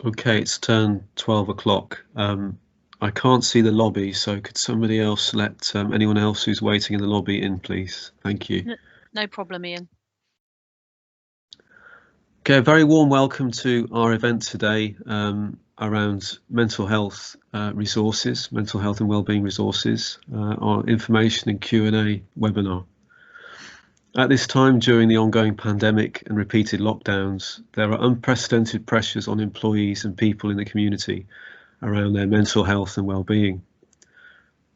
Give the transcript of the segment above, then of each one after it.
Okay, it's turned 12 o'clock. I can't see the lobby, so could somebody else let anyone else who's waiting in the lobby in, please? Thank you. No problem, Ian. Okay, a very warm welcome to our event today around mental health resources, mental health and wellbeing resources, our information and Q&A webinar. At this time, during the ongoing pandemic and repeated lockdowns, there are unprecedented pressures on employees and people in the community around their mental health and wellbeing.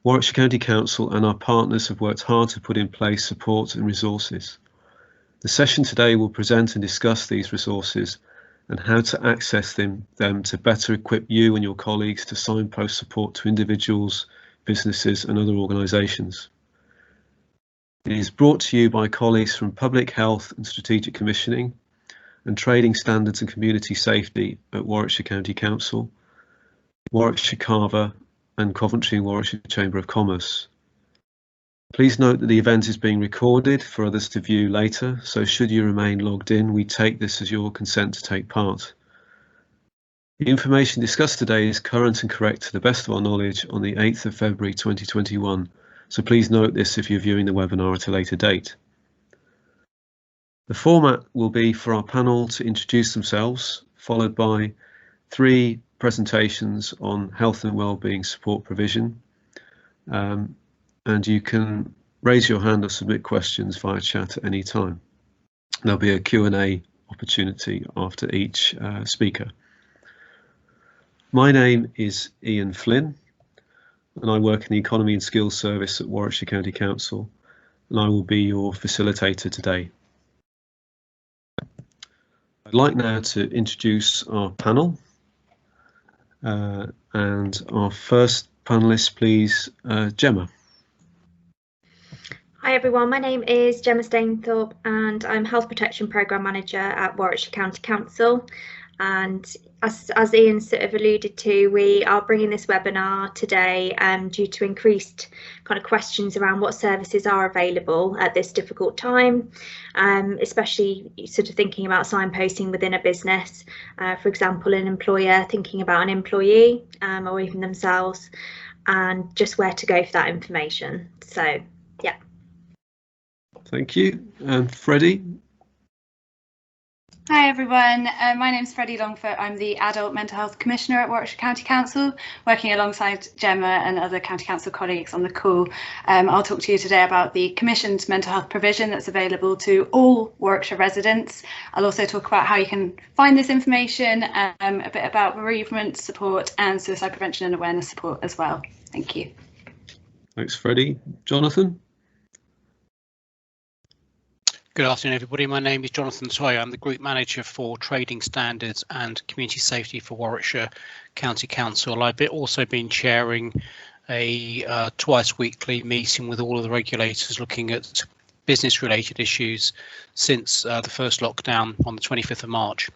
Warwickshire County Council and our partners have worked hard to put in place support and resources. The session today will present and discuss these resources and how to access them to better equip you and your colleagues to signpost support to individuals, businesses and other organisations. It is brought to you by colleagues from Public Health and Strategic Commissioning and Trading Standards and Community Safety at Warwickshire County Council, Warwickshire Carver and Coventry and Warwickshire Chamber of Commerce. Please note that the event is being recorded for others to view later, so should you remain logged in, we take this as your consent to take part. The information discussed today is current and correct to the best of our knowledge on the 8th of February 2021, so please note this if you're viewing the webinar at a later date. The format will be for our panel to introduce themselves, followed by 3 presentations on health and wellbeing support provision, and you can raise your hand or submit questions via chat at any time. There'll be a Q&A opportunity after each speaker. My name is Ian Flynn and I work in the Economy and Skills Service at Warwickshire County Council, and I will be your facilitator today. I'd like now to introduce our panel. And our first panelist, please, Gemma. Hi everyone, my name is Gemma Stainthorpe and I'm Health Protection Programme Manager at Warwickshire County Council. And as Ian sort of alluded to, we are bringing this webinar today due to increased kind of questions around what services are available at this difficult time, especially sort of thinking about signposting within a business, for example, an employer thinking about an employee or even themselves, and just where to go for that information. So, yeah. Thank you. And Freddie? Hi everyone, my name's Freddie Longfoot. I'm the Adult Mental Health Commissioner at Warwickshire County Council, working alongside Gemma and other County Council colleagues on the call. I'll talk to you today about the Commissioned mental health provision that's available to all Warwickshire residents. I'll also talk about how you can find this information, a bit about bereavement support and suicide prevention and awareness support as well. Thank you. Thanks, Freddie. Jonathan? Good afternoon, everybody. My name is Jonathan Toy. I'm the Group Manager for Trading Standards and Community Safety for Warwickshire County Council. I've also been chairing a twice weekly meeting with all of the regulators looking at business-related issues since the first lockdown on the 25th of March.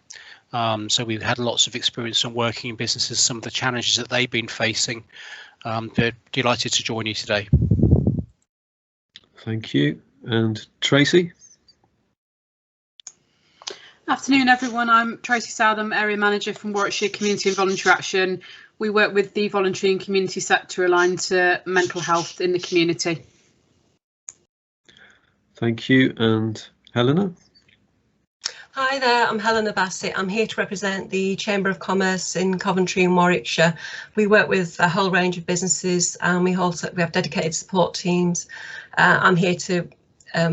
So we've had lots of experience on working in businesses, some of the challenges that they've been facing. They're delighted to join you today. Thank you. And Tracy? Afternoon everyone, I'm Tracy Southam, Area Manager from Warwickshire Community and Voluntary Action. We work with the voluntary and community sector aligned to mental health in the community. Thank you. And Helena? Hi there, I'm Helena Bassett. I'm here to represent the Chamber of Commerce in Coventry and Warwickshire. We work with a whole range of businesses and we have dedicated support teams. I'm here to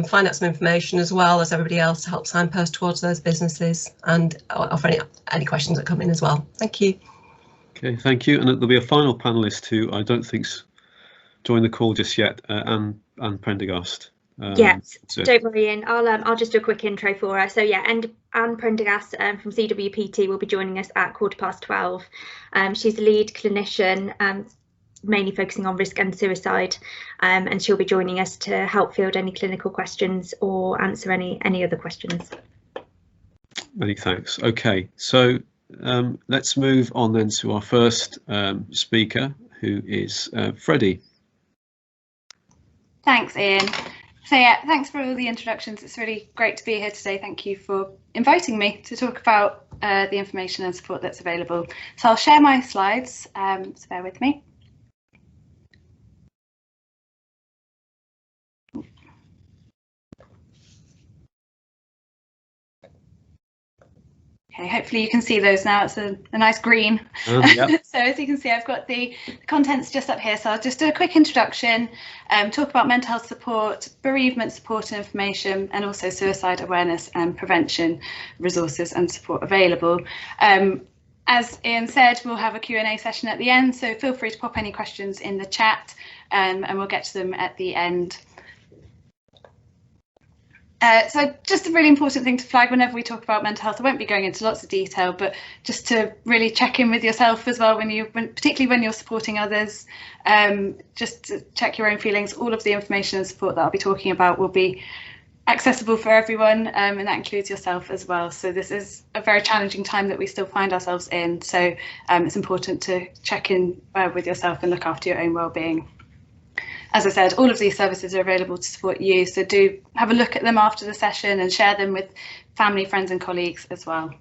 find out some information as well as everybody else to help signpost towards those businesses and offer any questions that come in as well. Thank you. Okay, thank you. And there'll be a final panelist who I don't think's joined the call just yet, Anne Prendergast. Yes, don't worry, Ian. I'll just do a quick intro for her. So yeah, Anne Prendergast from CWPT will be joining us at 12:15. She's the lead clinician, mainly focusing on risk and suicide, and she'll be joining us to help field any clinical questions or answer any other questions. Many thanks. Okay, so let's move on then to our first speaker, who is Freddie. Thanks, Ian. So yeah, thanks for all the introductions. It's really great to be here today. Thank you for inviting me to talk about the information and support that's available. So I'll share my slides, so bear with me. Okay, hopefully you can see those now. It's a nice green. Yep. So as you can see, I've got the contents just up here. So I'll just do a quick introduction, talk about mental health support, bereavement support and information, and also suicide awareness and prevention resources and support available. As Ian said, we'll have a Q&A session at the end, so feel free to pop any questions in the chat, and we'll get to them at the end. So just a really important thing to flag whenever we talk about mental health. I won't be going into lots of detail, but just to really check in with yourself as well, particularly when you're supporting others, just to check your own feelings. All of the information and support that I'll be talking about will be accessible for everyone, and that includes yourself as well. So this is a very challenging time that we still find ourselves in. So it's important to check in with yourself and look after your own well-being. As I said, all of these services are available to support you, so do have a look at them after the session and share them with family, friends and colleagues as well.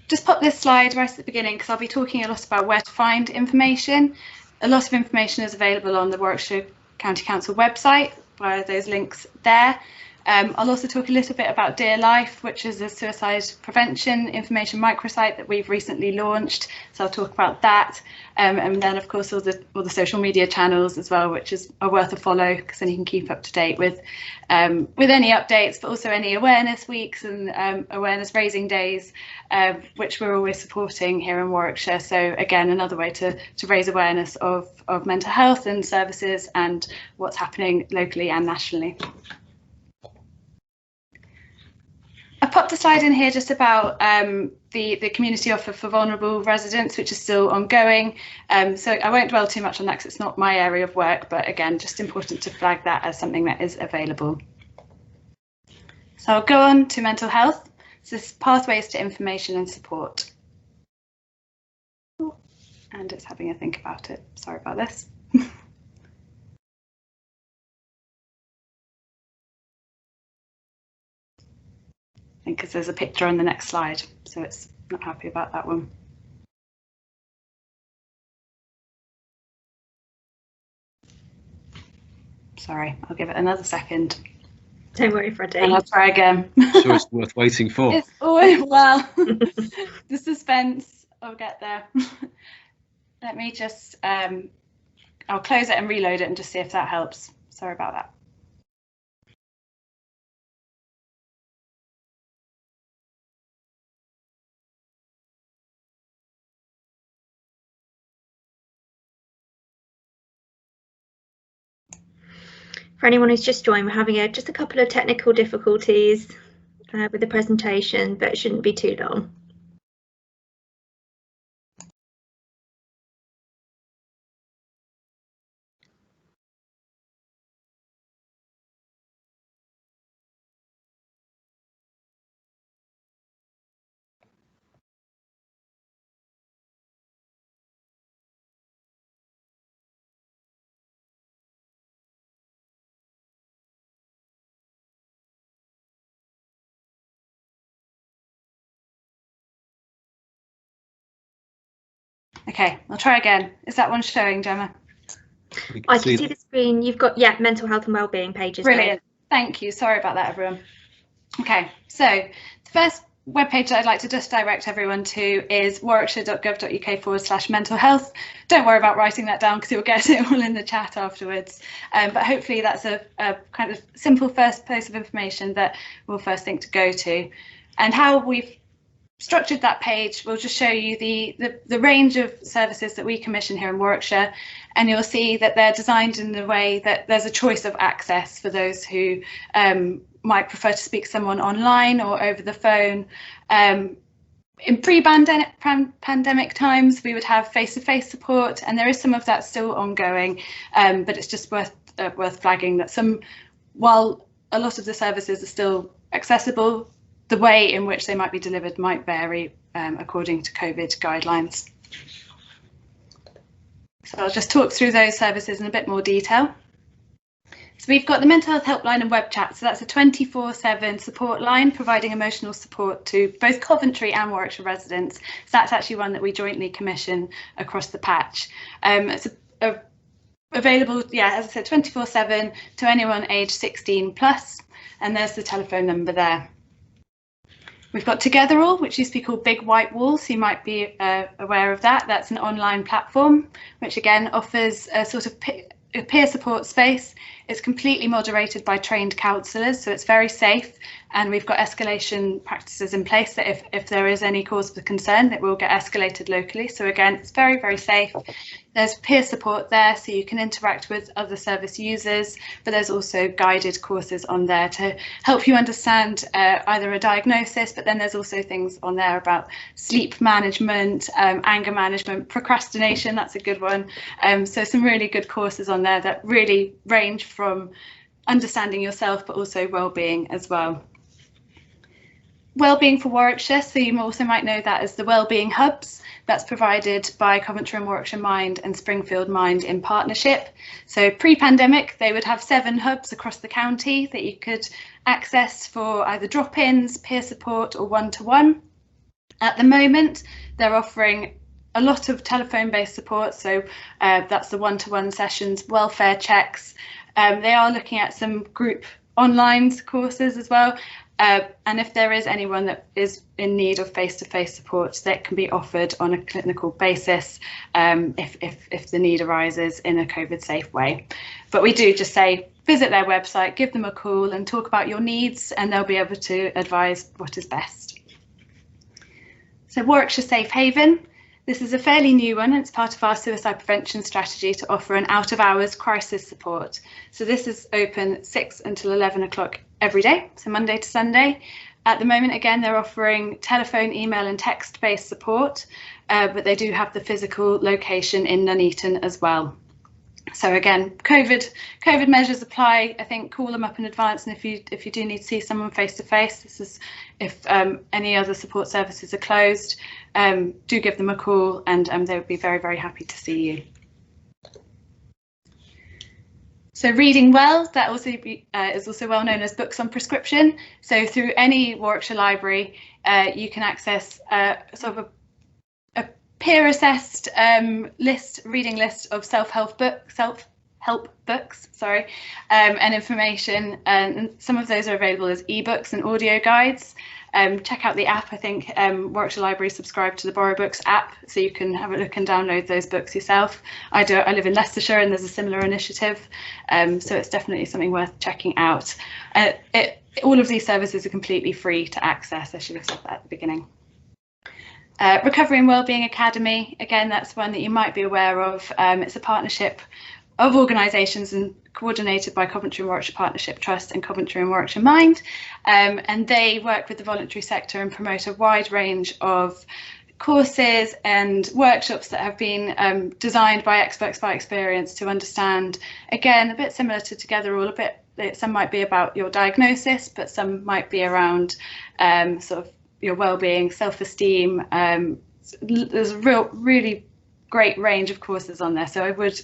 Just pop this slide right at the beginning because I'll be talking a lot about where to find information. A lot of information is available on the Warwickshire County Council website via those links there. I'll also talk a little bit about Dear Life, which is a suicide prevention information microsite that we've recently launched. So I'll talk about that, and then of course all the social media channels as well, which are worth a follow because then you can keep up to date with any updates, but also any awareness weeks and awareness raising days, which we're always supporting here in Warwickshire. So again, another way to raise awareness of mental health and services and what's happening locally and nationally. I popped a slide in here just about the community offer for vulnerable residents, which is still ongoing. So I won't dwell too much on that because it's not my area of work, but again, just important to flag that as something that is available. So I'll go on to mental health. So this is pathways to information and support. And it's having a think about it. Sorry about this. Because there's a picture on the next slide, so it's not happy about that one. Sorry, I'll give it another second. Don't worry, Freddie. And I'll try again. Sure, it's worth waiting for. It's always, well, the suspense. I'll get there. Let me just, I'll close it and reload it and just see if that helps. Sorry about that. For anyone who's just joined, we're having just a couple of technical difficulties with the presentation, but it shouldn't be too long. Okay, I'll try again. Is that one showing, Gemma? I can see the screen. You've got, yeah, mental health and wellbeing pages. Brilliant. Thank you. Sorry about that, everyone. Okay, so the first webpage that I'd like to just direct everyone to is warwickshire.gov.uk/mental health. Don't worry about writing that down because you'll get it all in the chat afterwards. But hopefully that's a kind of simple first place of information that we'll first think to go to. And how we've structured that page will just show you the range of services that we commission here in Warwickshire, and you'll see that they're designed in the way that there's a choice of access for those who might prefer to speak to someone online or over the phone. In pre-pandemic times, we would have face-to-face support, and there is some of that still ongoing, but it's just worth flagging that while a lot of the services are still accessible, the way in which they might be delivered might vary according to COVID guidelines. So I'll just talk through those services in a bit more detail. So we've got the mental health helpline and web chat. So that's a 24/7 support line providing emotional support to both Coventry and Warwickshire residents. So that's actually one that we jointly commission across the patch. It's available, as I said, 24/7 to anyone aged 16 plus, and there's the telephone number there. We've got Together All, which used to be called Big White Wall, so you might be aware of that. That's an online platform, which again offers a sort of peer support space. It's completely moderated by trained counsellors, so it's very safe, and we've got escalation practices in place that if there is any cause for concern, it will get escalated locally. So again, it's very, very safe. There's peer support there, so you can interact with other service users, but there's also guided courses on there to help you understand either a diagnosis, but then there's also things on there about sleep management, anger management, procrastination, that's a good one. So some really good courses on there that really range from understanding yourself, but also well-being as well. Wellbeing for Warwickshire, so you also might know that as the Wellbeing Hubs. That's provided by Coventry and Warwickshire Mind and Springfield Mind in partnership. So pre-pandemic, they would have 7 hubs across the county that you could access for either drop-ins, peer support or one-to-one. At the moment, they're offering a lot of telephone-based support, so that's the one-to-one sessions, welfare checks. They are looking at some group online courses as well. And if there is anyone that is in need of face-to-face support, that can be offered on a clinical basis if the need arises in a COVID-safe way. But we do just say, visit their website, give them a call and talk about your needs, and they'll be able to advise what is best. So Warwickshire Safe Haven. This is a fairly new one. It's part of our suicide prevention strategy to offer an out-of-hours crisis support. So this is open 6 until 11 o'clock every day, so Monday to Sunday. At the moment, again, they're offering telephone, email and text-based support, but they do have the physical location in Nuneaton as well. So again, COVID measures apply. I think call them up in advance, and if you do need to see someone face to face, this is if any other support services are closed, do give them a call, and they would be very, very happy to see you. So Reading Well, that also is also well known as books on prescription. So through any Warwickshire library, you can access sort of a peer-assessed reading list of self-help books, and information. And some of those are available as ebooks and audio guides. Check out the app. I think Warwickshire Library subscribe to the Borrow Books app, so you can have a look and download those books yourself. I live in Leicestershire, and there's a similar initiative, so it's definitely something worth checking out. All of these services are completely free to access. I should have said that at the beginning. Recovery and Wellbeing Academy, again, that's one that you might be aware of. It's a partnership of organisations and coordinated by Coventry and Warwickshire Partnership Trust and Coventry and Warwickshire Mind, and they work with the voluntary sector and promote a wide range of courses and workshops that have been designed by experts by experience to understand, again, a bit similar to Together All, some might be about your diagnosis, but some might be around sort of your well-being, self-esteem. There's a really great range of courses on there, so I would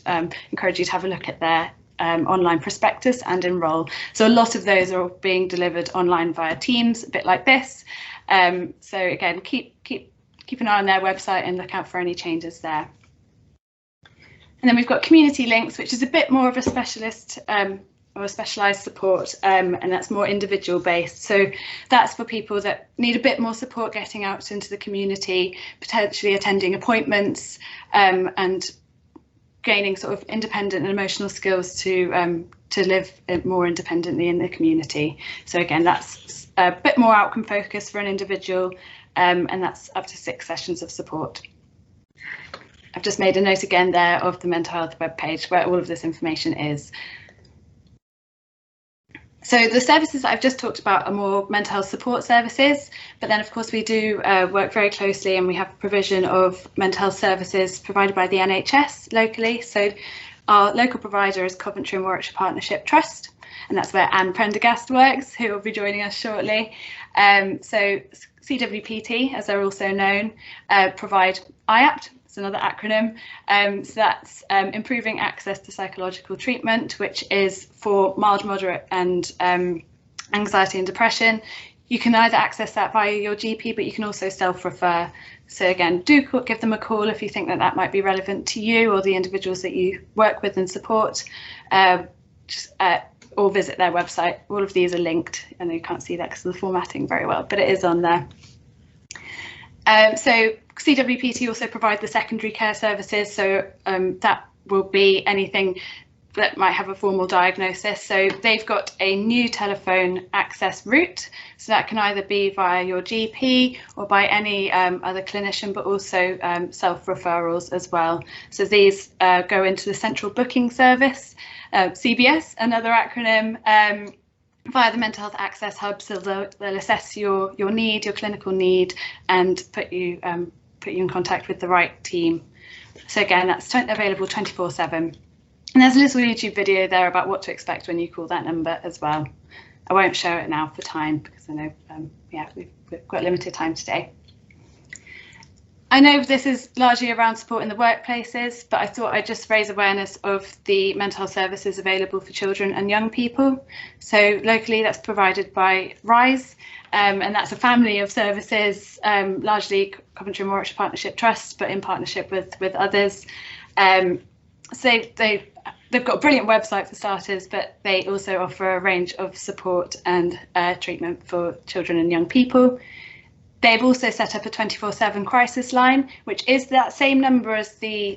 encourage you to have a look at their online prospectus and enrol. So a lot of those are being delivered online via Teams, a bit like this. So again, keep an eye on their website and look out for any changes there. And then we've got Community Links, which is a bit more of a specialist or a specialised support, and that's more individual based. So that's for people that need a bit more support getting out into the community, potentially attending appointments, and gaining sort of independent and emotional skills to live more independently in the community. So again, that's a bit more outcome focused for an individual, and that's up to 6 sessions of support. I've just made a note again there of the mental health webpage where all of this information is. So the services that I've just talked about are more mental health support services, but then of course we do work very closely, and we have provision of mental health services provided by the NHS locally. So our local provider is Coventry and Warwickshire Partnership Trust, and that's where Anne Prendergast works, who will be joining us shortly. So CWPT, as they're also known, provide IAPT, It's another acronym. So that's improving access to psychological treatment, which is for mild, moderate and anxiety and depression. You can either access that via your GP, but you can also self-refer. So again, do give them a call if you think that that might be relevant to you or the individuals that you work with and support, or visit their website. All of these are linked. I know you can't see that because of the formatting very well, but it is on there. So CWPT also provide the secondary care services. So that will be anything that might have a formal diagnosis. So they've got a new telephone access route. So that can either be via your GP or by any other clinician, but also self-referrals as well. So these go into the central booking service, CBS, another acronym, via the mental health access hub. So they'll assess your need, your clinical need, and put you in contact with the right team. So again, that's available 24/7. And there's a little YouTube video there about what to expect when you call that number as well. I won't show it now for time because I know, we've got limited time today. I know this is largely around support in the workplaces, but I thought I'd just raise awareness of the mental health services available for children and young people. So locally, that's provided by RISE, and that's a family of services, largely Coventry and Warwickshire Partnership Trust, but in partnership with others. So they've got a brilliant website for starters, but they also offer a range of support and treatment for children and young people. They've also set up a 24/7 crisis line, which is that same number as the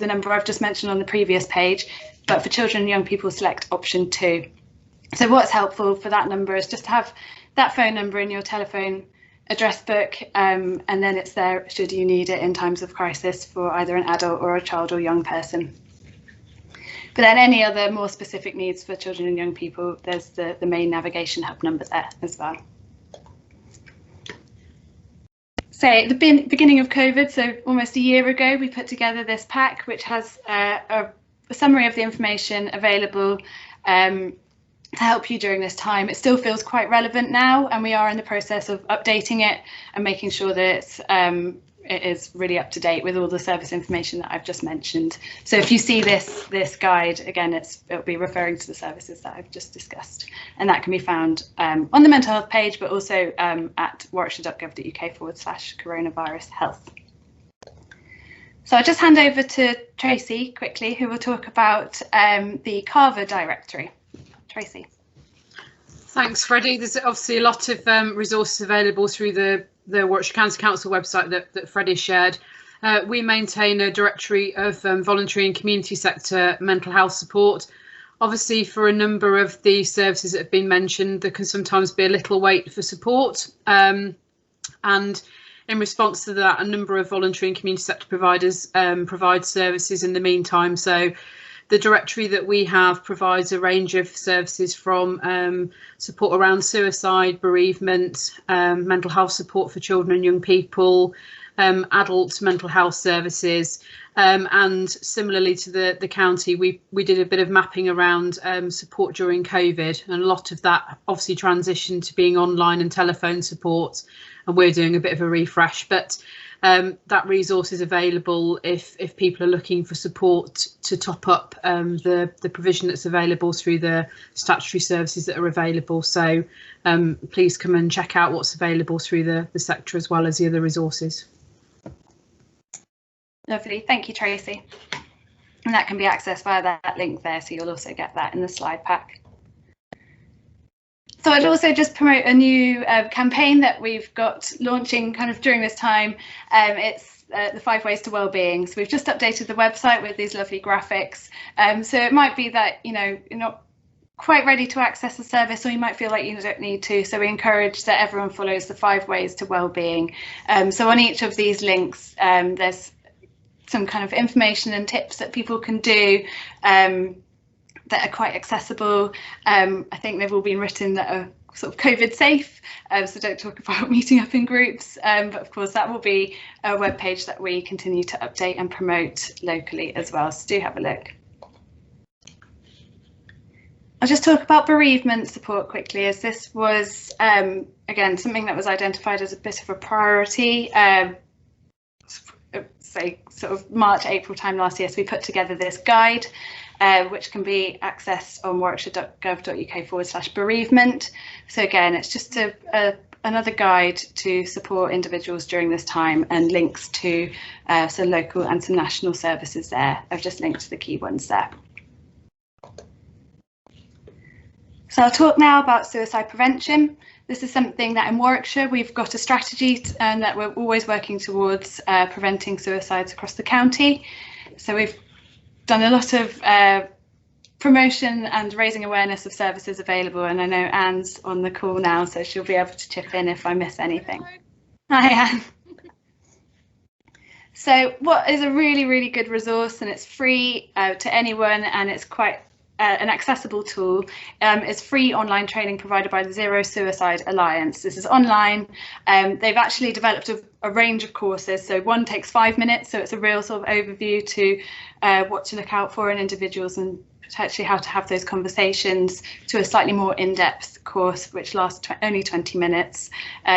number I've just mentioned on the previous page, but for children and young people, select option 2. So what's helpful for that number is just to have that phone number in your telephone address book, and then it's there should you need it in times of crisis for either an adult or a child or young person. But then any other more specific needs for children and young people, there's the main navigation hub number there as well. So at the beginning of COVID, so almost a year ago, we put together this pack, which has a summary of the information available to help you during this time. It still feels quite relevant now, and we are in the process of updating it and making sure that it is really up to date with all the service information that I've just mentioned. So if you see this guide, again, it'll be referring to the services that I've just discussed, and that can be found on the mental health page, but also at warwickshire.gov.uk/coronavirus health. So I'll just hand over to Tracy quickly, who will talk about the CARVA directory. Tracy. Thanks, Freddie. There's obviously a lot of resources available through the Warwickshire County Council website that Freddie shared. We maintain a directory of voluntary and community sector mental health support. Obviously, for a number of the services that have been mentioned, there can sometimes be a little wait for support. And in response to that, a number of voluntary and community sector providers provide services in the meantime. So the directory that we have provides a range of services from support around suicide, bereavement, mental health support for children and young people, adult mental health services, and similarly to the county, we did a bit of mapping around support during COVID, and a lot of that obviously transitioned to being online and telephone support, and we're doing a bit of a refresh, but that resource is available if people are looking for support to top up the provision that's available through the statutory services that are available. So please come and check out what's available through the sector as well as the other resources. Lovely, thank you, Tracy. And that can be accessed via that link there, so you'll also get that in the slide pack. So I'd also just promote a new campaign that we've got launching kind of during this time. It's the 5 ways to wellbeing. So we've just updated the website with these lovely graphics. So it might be that, you know, you're not quite ready to access the service, or you might feel like you don't need to. So we encourage that everyone follows the 5 ways to wellbeing. So on each of these links, there's some kind of information and tips that people can do that are quite accessible. I think they've all been written that are sort of COVID safe, so don't talk about meeting up in groups, but of course that will be a web page that we continue to update and promote locally as well, so do have a look. I'll just talk about bereavement support quickly, as this was again something that was identified as a bit of a priority say sort of March, April time last year. So we put together this guide, which can be accessed on warwickshire.gov.uk/bereavement. So again, it's just another guide to support individuals during this time, and links to some local and some national services there. I've just linked to the key ones there. So I'll talk now about suicide prevention. This is something that in Warwickshire we've got a strategy and that we're always working towards preventing suicides across the county. So we've done a lot of promotion and raising awareness of services available, and I know Anne's on the call now, so she'll be able to chip in if I miss anything. Hi, Anne. So what is a really good resource, and it's free to anyone, and it's quite an accessible tool. It's free online training provided by the Zero Suicide Alliance. This is online. They've actually developed a range of courses. So one takes 5 minutes, so it's a real sort of overview to what to look out for in individuals and potentially how to have those conversations, to a slightly more in-depth course which lasts only 20 minutes.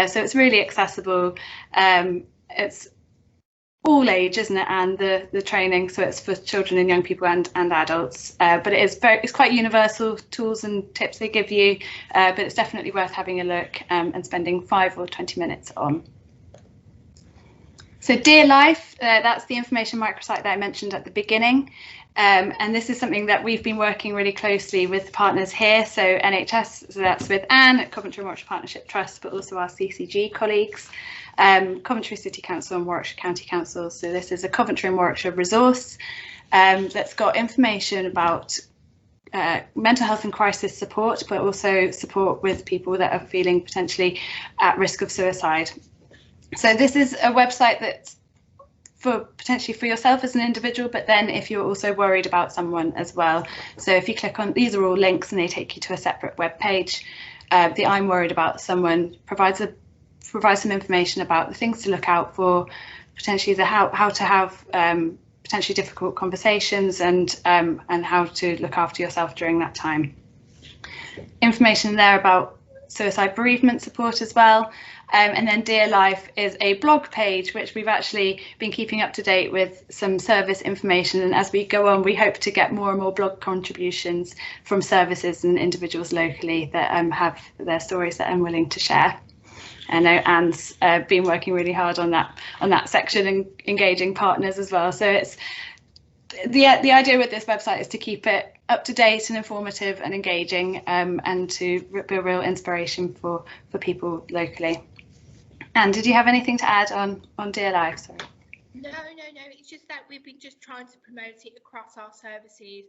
So it's really accessible. It's all age, isn't it, and the training, so it's for children and young people and adults, but it's quite universal tools and tips they give you, but it's definitely worth having a look and spending 5 or 20 minutes on. So Dear Life, that's the information microsite that I mentioned at the beginning, and this is something that we've been working really closely with partners here, so NHS, so that's with Anne at Coventry and Warwickshire Partnership Trust, but also our CCG colleagues, Coventry City Council and Warwickshire County Council. So this is a Coventry and Warwickshire resource that's got information about mental health and crisis support, but also support with people that are feeling potentially at risk of suicide. So this is a website that's potentially for yourself as an individual, but then if you're also worried about someone as well. So if you click on, these are all links and they take you to a separate web page. The I'm Worried About Someone provides some information about the things to look out for, potentially how to have potentially difficult conversations, and how to look after yourself during that time. Information there about suicide bereavement support as well. And then Dear Life is a blog page which we've actually been keeping up to date with some service information, and as we go on we hope to get more and more blog contributions from services and individuals locally that have their stories that I'm willing to share. I know Anne's been working really hard on that section and engaging partners as well. So it's the idea with this website is to keep it up to date and informative and engaging, and to be a real inspiration for people locally. Anne, did you have anything to add on Dear Life? Sorry. No, it's just that we've been just trying to promote it across our services.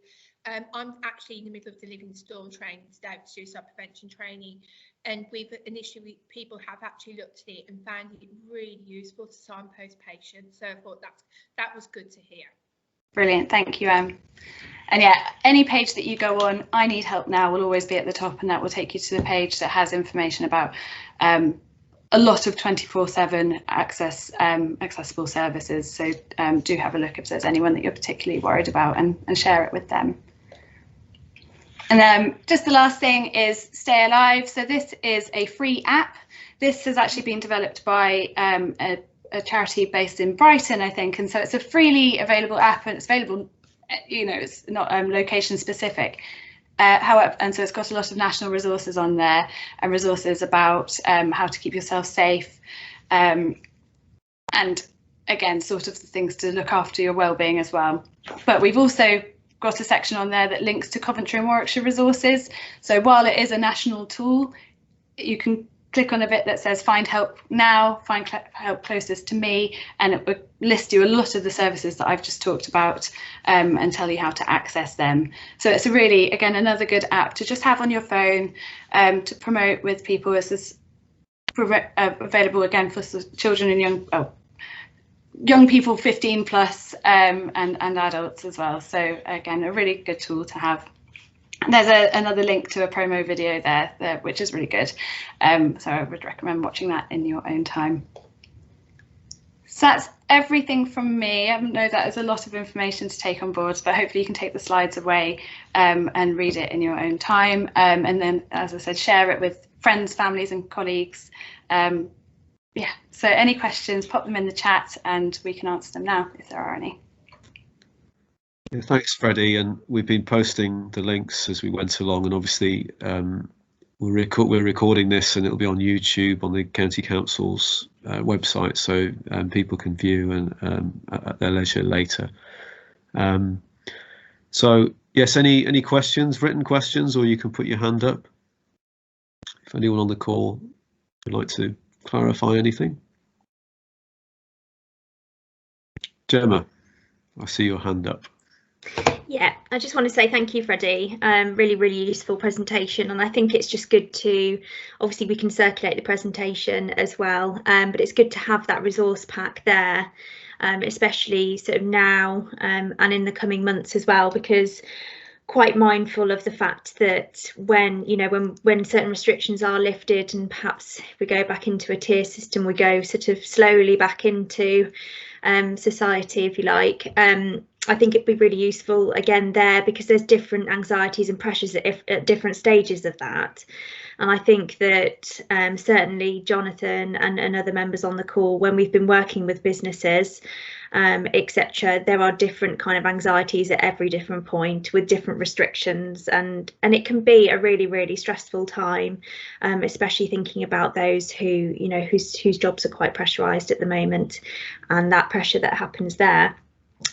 I'm actually in the middle of delivering Storm training today, suicide prevention training, and people have actually looked at it and found it really useful to signpost patients. So I thought that was good to hear. Brilliant, thank you, Em. And yeah, any page that you go on, I Need Help Now will always be at the top, and that will take you to the page that has information about a lot of 24/7 accessible services. So do have a look if there's anyone that you're particularly worried about, and share it with them. And then just the last thing is Stay Alive. So this is a free app. This has actually been developed by a charity based in Brighton, I think, and so it's a freely available app, and it's available, it's not location specific. However, and so it's got a lot of national resources on there, and resources about how to keep yourself safe, and again, sort of the things to look after your well-being as well. But we've also got a section on there that links to Coventry and Warwickshire resources. So while it is a national tool, you can click on a bit that says Find Help Now, Find Help Closest to Me, and it will list you a lot of the services that I've just talked about, and tell you how to access them. So it's a really, again, another good app to just have on your phone, to promote with people. This is available again for children and young people 15 plus, and adults as well. So again, a really good tool to have. There's another link to a promo video there, which is really good. So I would recommend watching that in your own time. So that's everything from me. I know that is a lot of information to take on board, but hopefully you can take the slides away and read it in your own time. And then, as I said, share it with friends, families and colleagues. yeah, so any questions, pop them in the chat and we can answer them now if there are any. Yeah, thanks, Freddie. And we've been posting the links as we went along, and obviously we're recording this and it'll be on YouTube on the County Council's website, so people can view and at their leisure later. So yes, any questions, written questions, or you can put your hand up if anyone on the call would like to clarify anything. Gemma, I see your hand up. Yeah, I just want to say thank you, Freddie. Really useful presentation, and I think it's just good to, obviously we can circulate the presentation as well, but it's good to have that resource pack there, especially sort of now and in the coming months as well, because quite mindful of the fact that when certain restrictions are lifted and perhaps if we go back into a tier system, we go sort of slowly back into society, if you like. I think it'd be really useful again there, because there's different anxieties and pressures at different stages of that. And I think that certainly Jonathan and other members on the call, when we've been working with businesses, etc., there are different kind of anxieties at every different point with different restrictions, and it can be a really stressful time, especially thinking about those who whose jobs are quite pressurised at the moment, and that pressure that happens there.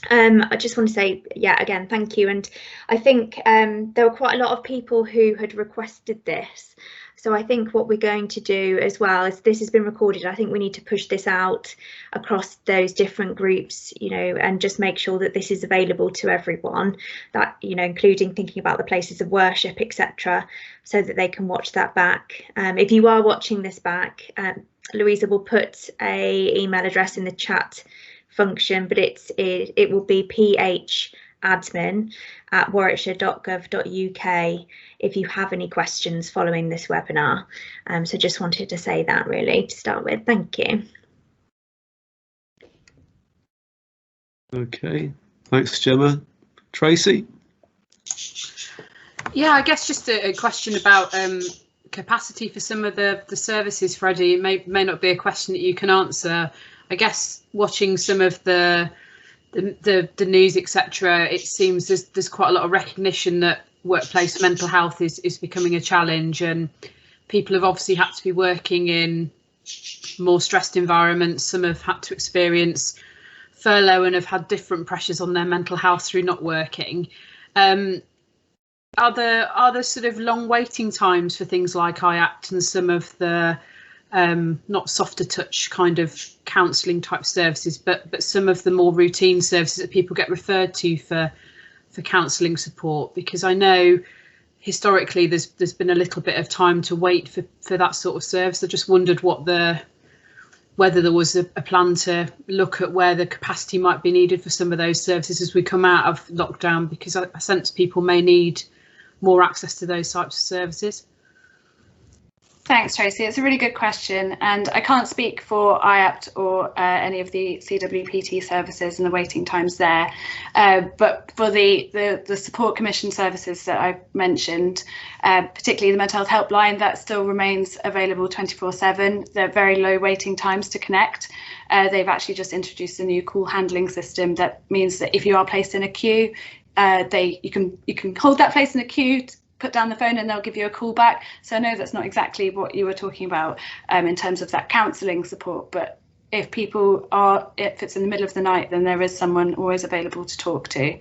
I just want to say, yeah, again, thank you. And I think there were quite a lot of people who had requested this. So I think what we're going to do as well is, this has been recorded, I think we need to push this out across those different groups, and just make sure that this is available to everyone, that, including thinking about the places of worship, etc., so that they can watch that back. If you are watching this back, Louisa will put a email address in the chat function, but it will be phadmin@warwickshire.gov.uk if you have any questions following this webinar. So just wanted to say that really to start with. Thank you. Okay, thanks, Gemma. Tracy? Yeah, I guess just a question about capacity for some of the services, Freddie. It may not be a question that you can answer. I guess watching some of the news, etc., it seems there's quite a lot of recognition that workplace mental health is becoming a challenge, and people have obviously had to be working in more stressed environments. Some have had to experience furlough and have had different pressures on their mental health through not working. Are there sort of long waiting times for things like IAPT and some of the not softer touch kind of counselling type services, but some of the more routine services that people get referred to for counselling support? Because I know historically there's been a little bit of time to wait for that sort of service. I just wondered whether there was a plan to look at where the capacity might be needed for some of those services as we come out of lockdown, because I sense people may need more access to those types of services. Thanks, Tracy. It's a really good question, and I can't speak for IAPT or any of the CWPT services and the waiting times there. But for the support commission services that I've mentioned, particularly the mental health helpline, that still remains available 24/7. They're very low waiting times to connect. They've actually just introduced a new call handling system that means that if you are placed in a queue, you can hold that place in a queue, put down the phone, and they'll give you a call back. So I know that's not exactly what you were talking about in terms of that counselling support, but if it's in the middle of the night, then there is someone always available to talk to.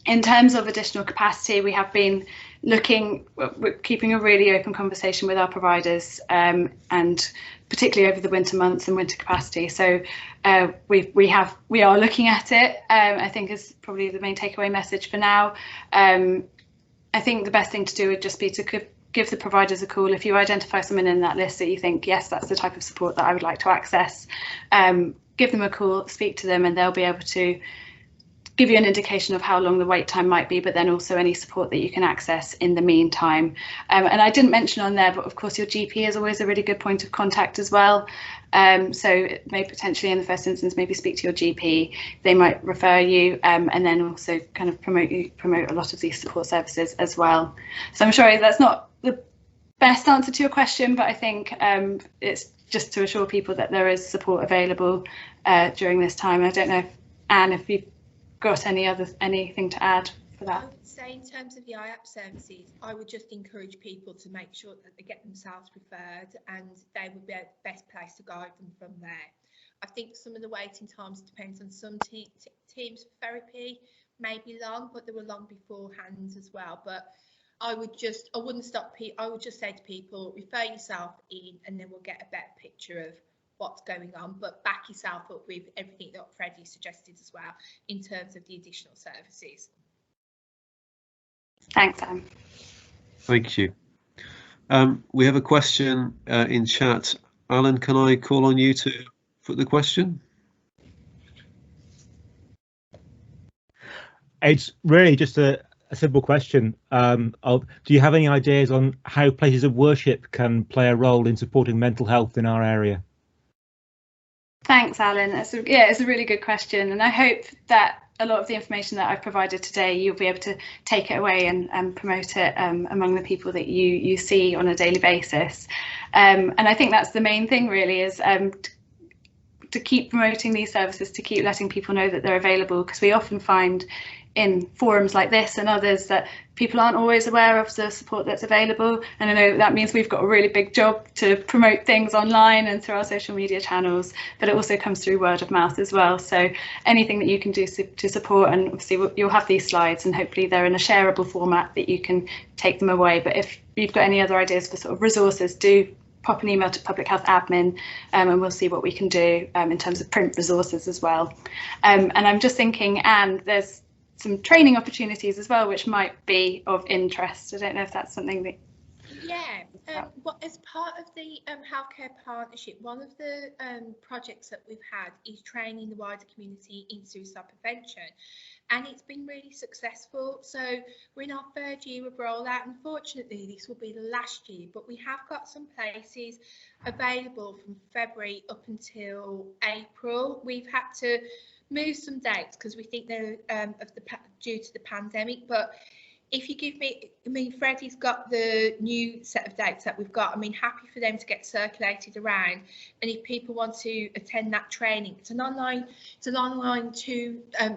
In terms of additional capacity, we have been we're keeping a really open conversation with our providers, and particularly over the winter months and winter capacity. So we are looking at it, I think is probably the main takeaway message for now. I think the best thing to do would just be to give the providers a call. If you identify someone in that list that you think, yes, that's the type of support that I would like to access, give them a call, speak to them, and they'll be able to give you an indication of how long the wait time might be, but then also any support that you can access in the meantime. And I didn't mention on there, but of course your GP is always a really good point of contact as well. So it may potentially in the first instance maybe speak to your GP. They might refer you, and then also kind of promote a lot of these support services as well. So I'm sure that's not the best answer to your question, but I think it's just to assure people that there is support available during this time. I don't know, Anne, if you've got anything to add for that. I would say in terms of the IAP services, I would just encourage people to make sure that they get themselves referred, and they would be the best place to guide them from there. I think some of the waiting times depends on some teams for therapy may be long, but they were long beforehand as well. But I wouldn't stop people. I would just say to people, refer yourself in, and then we'll get a better picture of what's going on, but back yourself up with everything that Freddie suggested as well in terms of the additional services. Thanks, Anne. Thank you. We have a question in chat. Alan, can I call on you to put the question? It's really just a simple question. Do you have any ideas on how places of worship can play a role in supporting mental health in our area? Thanks, Alan. It's a really good question, and I hope that a lot of the information that I've provided today, you'll be able to take it away and promote it among the people that you see on a daily basis. And I think that's the main thing, really, is to keep promoting these services, to keep letting people know that they're available, because we often find in forums like this and others that people aren't always aware of the support that's available. And I know that means we've got a really big job to promote things online and through our social media channels, but it also comes through word of mouth as well. So anything that you can do to support, and obviously you'll have these slides and hopefully they're in a shareable format that you can take them away. But if you've got any other ideas for sort of resources, do pop an email to Public Health Admin and we'll see what we can do in terms of print resources as well. And I'm just thinking, Anne, there's some training opportunities as well, which might be of interest. I don't know if that's something that... Yeah, as part of the healthcare partnership, one of the projects that we've had is training the wider community in suicide prevention, and it's been really successful. So we're in our third year of rollout. Unfortunately, this will be the last year, but we have got some places available from February up until April. We've had to move some dates because we think they're due to the pandemic, but if you give me, I mean, Freddie's got the new set of dates that we've got. I mean, happy for them to get circulated around. And if people want to attend that training, it's an online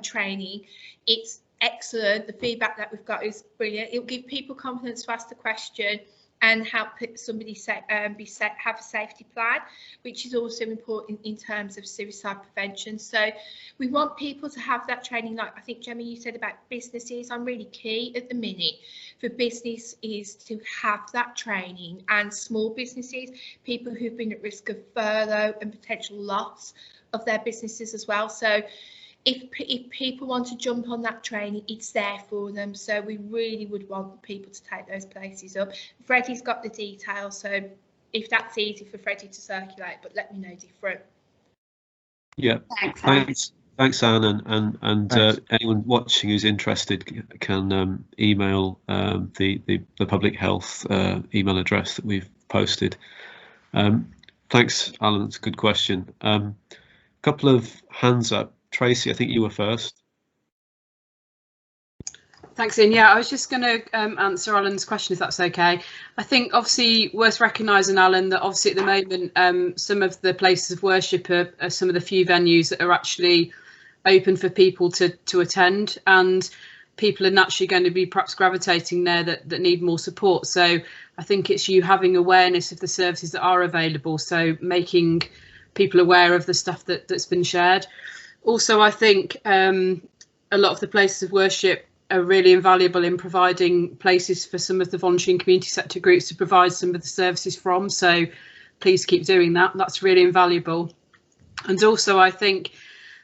training. It's excellent. The feedback that we've got is brilliant. It'll give people confidence to ask the question and help somebody have a safety plan, which is also important in terms of suicide prevention. So we want people to have that training. Like I think, Gemma, you said about businesses, I'm really key at the minute for business is to have that training, and small businesses, people who've been at risk of furlough and potential loss of their businesses as well. So if people want to jump on that training, it's there for them. So we really would want people to take those places up. Freddie's got the details, so if that's easy for Freddie to circulate, but let me know different. Yeah, thanks Anne, and anyone watching who's interested can email the public health email address that we've posted. Thanks, Alan. It's a good question. Couple of hands up. Tracy, I think you were first. Thanks, Ian. Yeah, I was just going to answer Alan's question, if that's okay. I think obviously worth recognising, Alan, that obviously at the moment some of the places of worship are some of the few venues that are actually open for people to attend, and people are naturally going to be perhaps gravitating there that need more support. So I think it's you having awareness of the services that are available, so making people aware of the stuff that's been shared. Also, I think a lot of the places of worship are really invaluable in providing places for some of the voluntary and community sector groups to provide some of the services from. So please keep doing that. That's really invaluable. And also, I think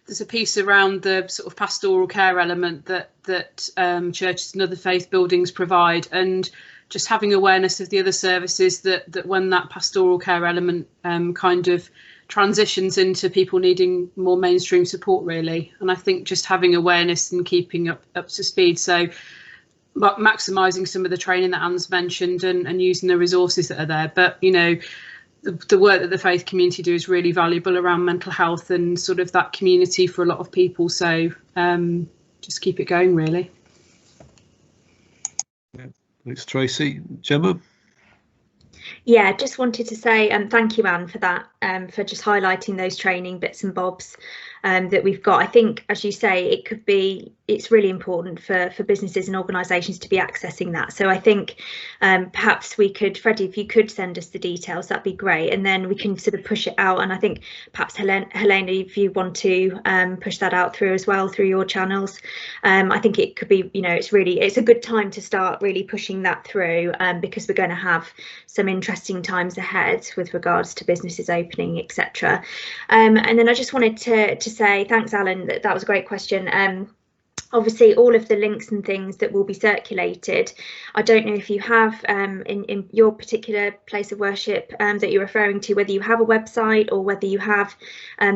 there's a piece around the sort of pastoral care element that churches and other faith buildings provide, and just having awareness of the other services that when that pastoral care element kind of transitions into people needing more mainstream support, really. And I think just having awareness and keeping up to speed, so maximising some of the training that Anne's mentioned and using the resources that are there. But you know, the work that the faith community do is really valuable around mental health and sort of that community for a lot of people, so just keep it going, really. Yeah. Thanks, Tracy. Gemma? Yeah, just wanted to say thank you, Anne, for that, for just highlighting those training bits and bobs that we've got. I think, as you say, it's really important for businesses and organisations to be accessing that. So I think perhaps we could, Freddie, if you could send us the details, that'd be great, and then we can sort of push it out. And I think perhaps Helena, if you want to push that out through as well through your channels, I think it could be, it's a good time to start really pushing that through, because we're going to have some interesting times ahead with regards to businesses opening, etc. And then I just wanted to say thanks, Alan. That was a great question. Obviously, all of the links and things that will be circulated, I don't know if you have in your particular place of worship that you're referring to, whether you have a website or whether you have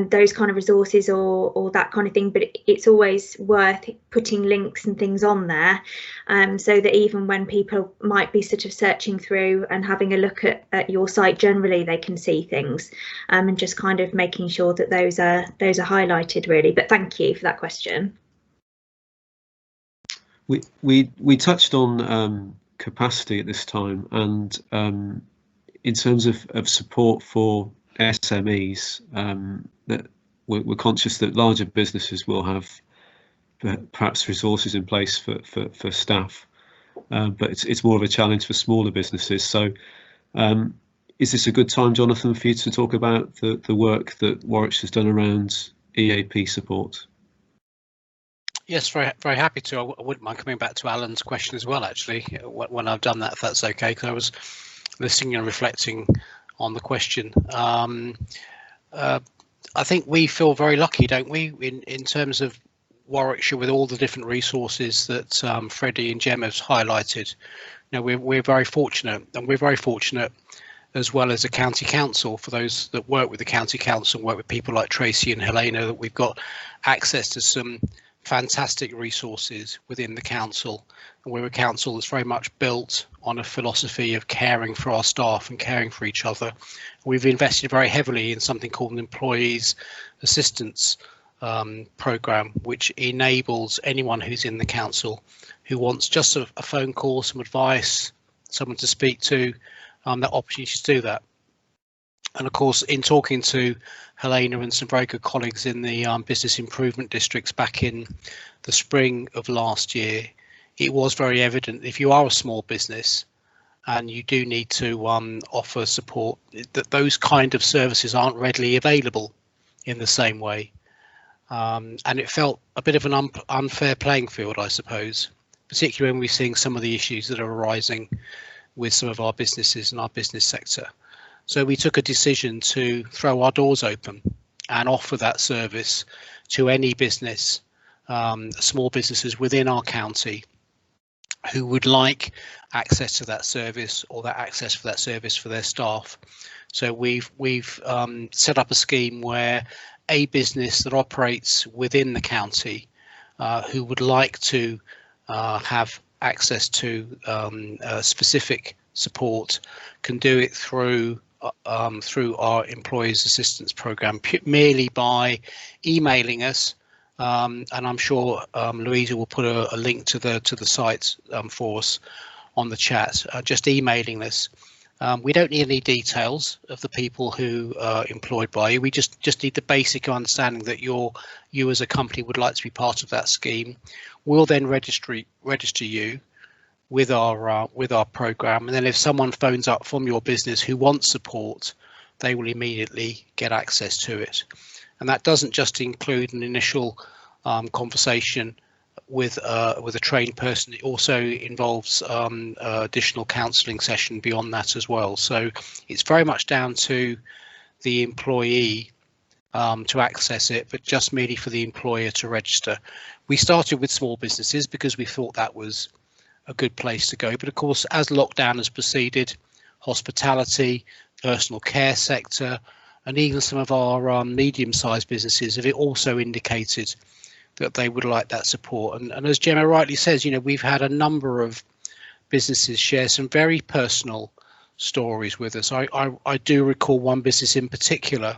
those kind of resources or that kind of thing, but it's always worth putting links and things on there, so that even when people might be sort of searching through and having a look at your site generally, they can see things, and just kind of making sure that those are highlighted, really. But thank you for that question. We touched on capacity at this time, and in terms of support for SMEs, that we're conscious that larger businesses will have perhaps resources in place for staff, but it's more of a challenge for smaller businesses. So is this a good time, Jonathan, for you to talk about the work that Warwickshire's done around EAP support? Yes, very happy to. I wouldn't mind coming back to Alan's question as well, actually, when I've done that, if that's okay, because I was listening and reflecting on the question. I think we feel very lucky, don't we, in terms of Warwickshire, with all the different resources that Freddie and Gemma have highlighted. We're very fortunate, and we're very fortunate as well as a county council, for those that work with the county council and work with people like Tracy and Helena, that we've got access to some fantastic resources within the council, and we're a council that's very much built on a philosophy of caring for our staff and caring for each other. We've invested very heavily in something called an employees assistance program, which enables anyone who's in the council who wants just a phone call, some advice, someone to speak to, that opportunity to do that. And of course, in talking to Helena and some very good colleagues in the business improvement districts back in the spring of last year, it was very evident, if you are a small business and you do need to offer support, that those kind of services aren't readily available in the same way. And it felt a bit of an unfair playing field, I suppose, particularly when we're seeing some of the issues that are arising with some of our businesses and our business sector. So we took a decision to throw our doors open and offer that service to any business, small businesses within our county, who would like access to that service, or that access for that service for their staff. So we've set up a scheme where a business that operates within the county, who would like to have access to specific support, can do it through our employees assistance program, merely by emailing us, and I'm sure Louisa will put a link to the site for us on the chat. Just emailing us. We don't need any details of the people who are employed by you. We just need the basic understanding that you as a company would like to be part of that scheme. We'll then register you with our program, and then if someone phones up from your business who wants support, they will immediately get access to it. And that doesn't just include an initial conversation with a trained person. It also involves additional counselling session beyond that as well. So it's very much down to the employee to access it, but just merely for the employer to register. We started with small businesses because we thought that was a good place to go, but of course, as lockdown has proceeded, hospitality, personal care sector, and even some of our medium-sized businesses have also indicated that they would like that support. And as Gemma rightly says, we've had a number of businesses share some very personal stories with us. I do recall one business in particular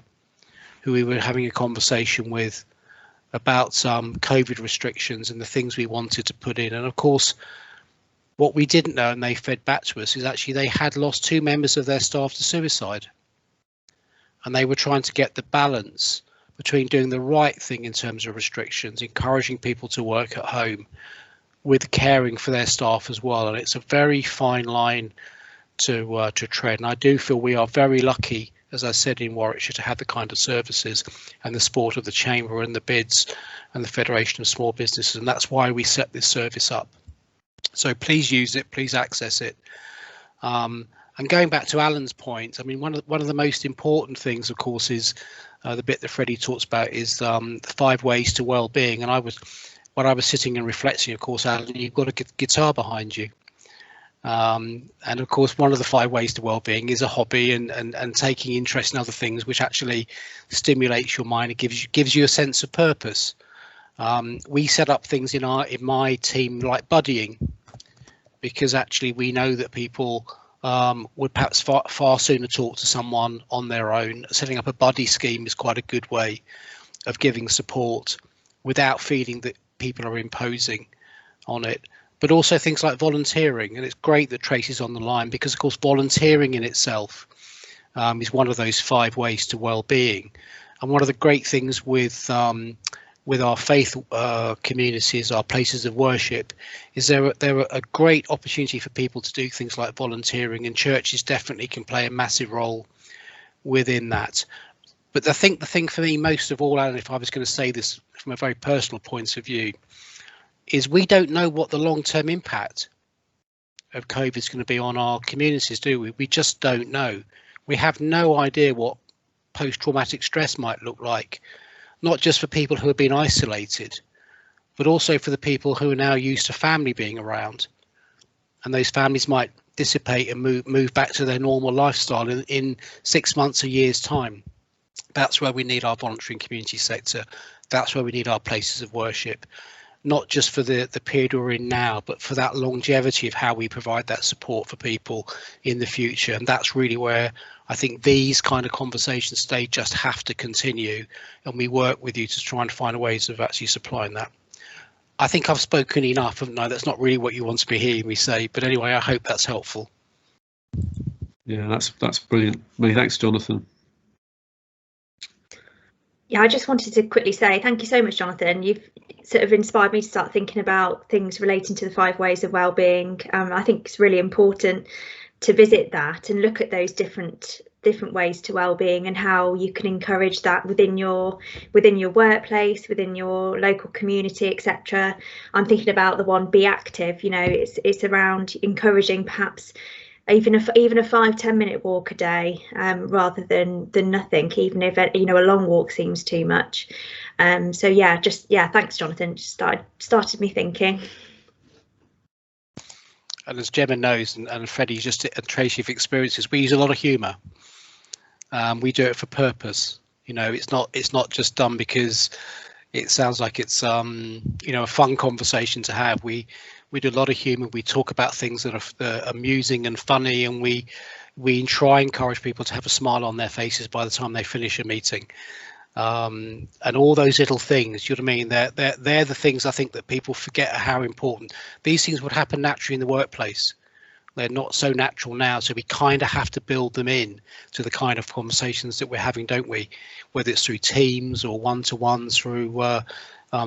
who we were having a conversation with about COVID restrictions and the things we wanted to put in. And of course, What we didn't know, and they fed back to us, is actually they had lost 2 members of their staff to suicide. And they were trying to get the balance between doing the right thing in terms of restrictions, encouraging people to work at home, with caring for their staff as well. And it's a very fine line to tread. And I do feel we are very lucky, as I said, in Warwickshire, to have the kind of services and the support of the Chamber and the BIDS and the Federation of Small Businesses. And that's why we set this service up. So please use it, please access it. And going back to Alan's point, I mean, one of the most important things, of course, is the bit that Freddie talks about is the 5 ways to well-being. And when I was sitting and reflecting, of course, Alan, you've got a guitar behind you. And of course, one of the 5 ways to well-being is a hobby and taking interest in other things, which actually stimulates your mind. It gives you a sense of purpose. We set up things in my team like buddying, because actually we know that people would perhaps far sooner talk to someone on their own. Setting up a buddy scheme is quite a good way of giving support without feeling that people are imposing on it. But also things like volunteering, and it's great that Tracy's on the line, because of course volunteering in itself is one of those 5 ways to well-being. And one of the great things with our faith communities, our places of worship, is there are a great opportunity for people to do things like volunteering, and churches definitely can play a massive role within that. But I think the thing for me most of all, Alan, if I was going to say this from a very personal point of view, is we don't know what the long-term impact of COVID is going to be on our communities, do we? We just don't know. We have no idea what post-traumatic stress might look like, not just for people who have been isolated, but also for the people who are now used to family being around. And those families might dissipate and move back to their normal lifestyle in 6 months, a year's time. That's where we need our voluntary and community sector. That's where we need our places of worship, not just for the period we're in now, but for that longevity of how we provide that support for people in the future. And that's really where I think these kind of conversations, they just have to continue, and we work with you to try and find ways of actually supplying that. I think I've spoken enough, haven't I? That's not really what you want to be hearing me say, but anyway, I hope that's helpful. Yeah, that's brilliant. Many thanks, Jonathan. Yeah, I just wanted to quickly say thank you so much, Jonathan. You've sort of inspired me to start thinking about things relating to the 5 ways of well-being. I think it's really important to visit that and look at those different ways to well-being, and how you can encourage that within your workplace, within your local community, etc. I'm thinking about the one, be active. You know, it's around encouraging perhaps even a 5-10 minute walk a day, rather than nothing, even if a long walk seems too much. So yeah, thanks, Jonathan. Just started me thinking. And as Gemma knows, and Freddie and Tracy have experiences, we use a lot of humour. We do it for purpose. You know, it's not just done because it sounds like it's a fun conversation to have. We do a lot of humour. We talk about things that are amusing and funny, and we try and encourage people to have a smile on their faces by the time they finish a meeting. And all those little things, you know what I mean? They're the things I think that people forget are how important. These things would happen naturally in the workplace. They're not so natural now, so we kind of have to build them in to the kind of conversations that we're having, don't we? Whether it's through Teams or one-to-ones through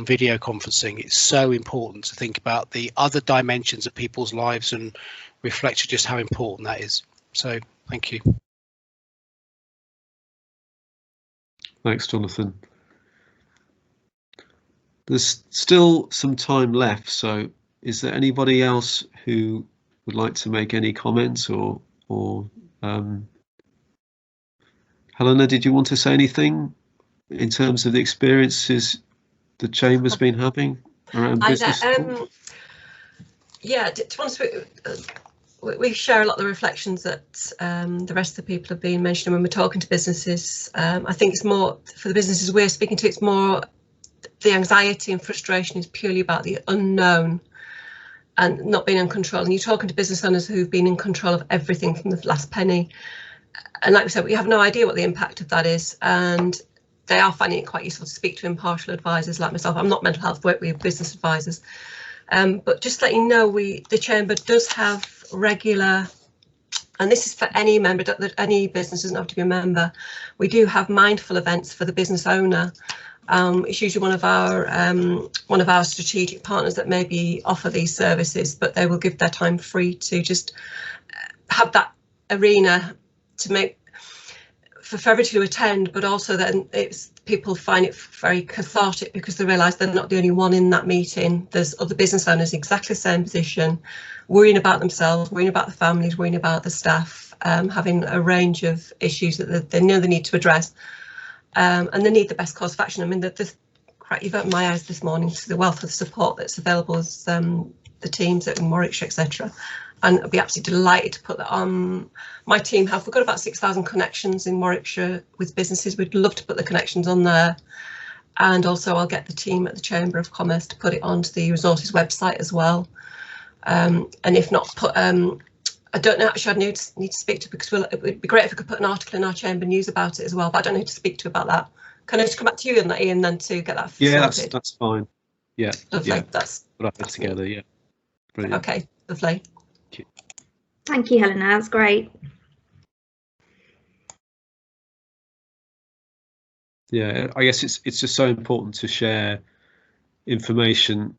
video conferencing. It's so important to think about the other dimensions of people's lives and reflect just how important that is. So thank you. Thanks, Jonathan. There's still some time left, so is there anybody else who would like to make any comments, or Helena, did you want to say anything in terms of the experiences the Chamber's been having around business? Yeah, to be honest, we share a lot of the reflections that the rest of the people have been mentioning when we're talking to businesses. I think it's more for the businesses we're speaking to, it's more the anxiety and frustration is purely about the unknown and not being in control. And you're talking to business owners who've been in control of everything from the last penny. And like we said, we have no idea what the impact of that is. And they are finding it quite useful to speak to impartial advisors like myself. I'm not mental health, work with business advisors. But just let you know, the Chamber does have regular, and this is for any member, any business doesn't have to be a member. We do have mindful events for the business owner. It's usually one of our strategic partners that maybe offer these services, but they will give their time free to just have that arena to make for everybody to attend, but also then people find it very cathartic because they realise they're not the only one in that meeting. There's other business owners in exactly the same position, worrying about themselves, worrying about the families, worrying about the staff, having a range of issues that they know they need to address, and they need the best course of action. I mean, you've opened my eyes this morning to the wealth of support that's available as the teams in Warwickshire, etc. And I'd be absolutely delighted to put that on. My team we've got about 6,000 connections in Warwickshire with businesses. We'd love to put the connections on there. And also I'll get the team at the Chamber of Commerce to put it onto the resources website as well. And if not, I don't know, actually I need to speak to, because it would be great if we could put an article in our Chamber News about it as well, but I don't know who to speak to about that. Can I just come back to you on that, Ian, then to get that sorted? Yeah, that's fine. Yeah, lovely. Yeah. That's put it together. Yeah, brilliant. Okay, lovely. Thank you, Helena. That's great. Yeah, I guess it's just so important to share information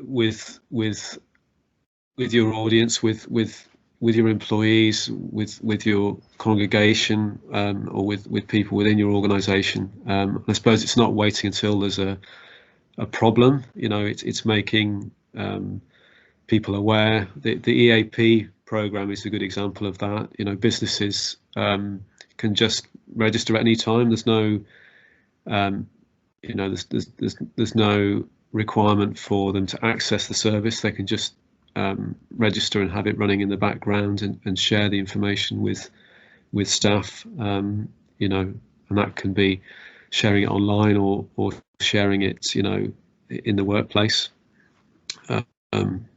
with your audience, with your employees, with your congregation, or with people within your organisation. I suppose it's not waiting until there's a problem. You know, it's making people aware. The EAP program is a good example of that. You know, businesses can just register at any time. There's no you know, there's no requirement for them to access the service. They can just register and have it running in the background and share the information with staff. You know, and that can be sharing it online or sharing it, you know, in the workplace.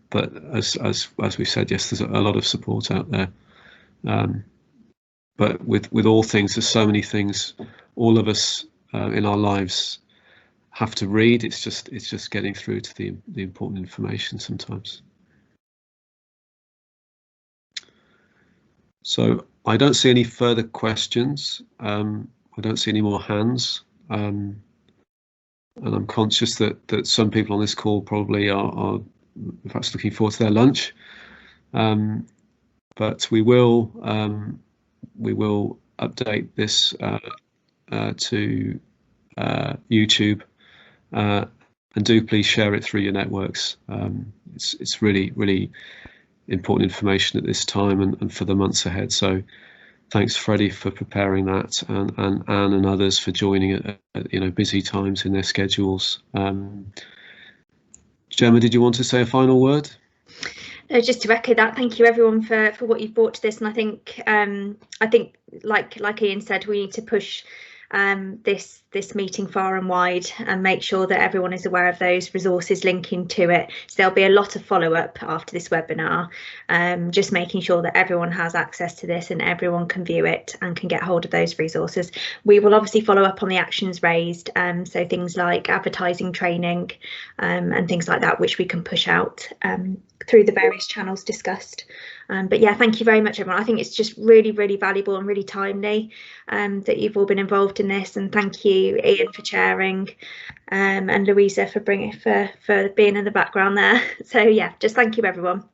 But as we said, yes, there's a lot of support out there. But with all things, there's so many things all of us in our lives have to read. It's just getting through to the important information sometimes. So I don't see any further questions. I don't see any more hands. And I'm conscious that some people on this call probably are perhaps looking forward to their lunch. But we will update this to YouTube, and do please share it through your networks. It's really important information at this time and for the months ahead. So thanks, Freddie, for preparing that, and Anne and others for joining at busy times in their schedules. Gemma, did you want to say a final word? Just to echo that, thank you everyone for what you've brought to this, and I think like Ian said, we need to push this meeting far and wide and make sure that everyone is aware of those resources linking to it. So there'll be a lot of follow-up after this webinar, just making sure that everyone has access to this and everyone can view it and can get hold of those resources. We will obviously follow up on the actions raised, so things like advertising, training, and things like that, which we can push out through the various channels discussed. But yeah, thank you very much, everyone. I think it's just really valuable and really timely that you've all been involved in this, and thank you, Ian, for chairing, and Louisa for being in the background there. So yeah, just thank you, everyone.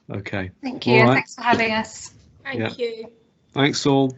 Okay. Thank you. Right. Thanks for having us. Thank you. Thanks all.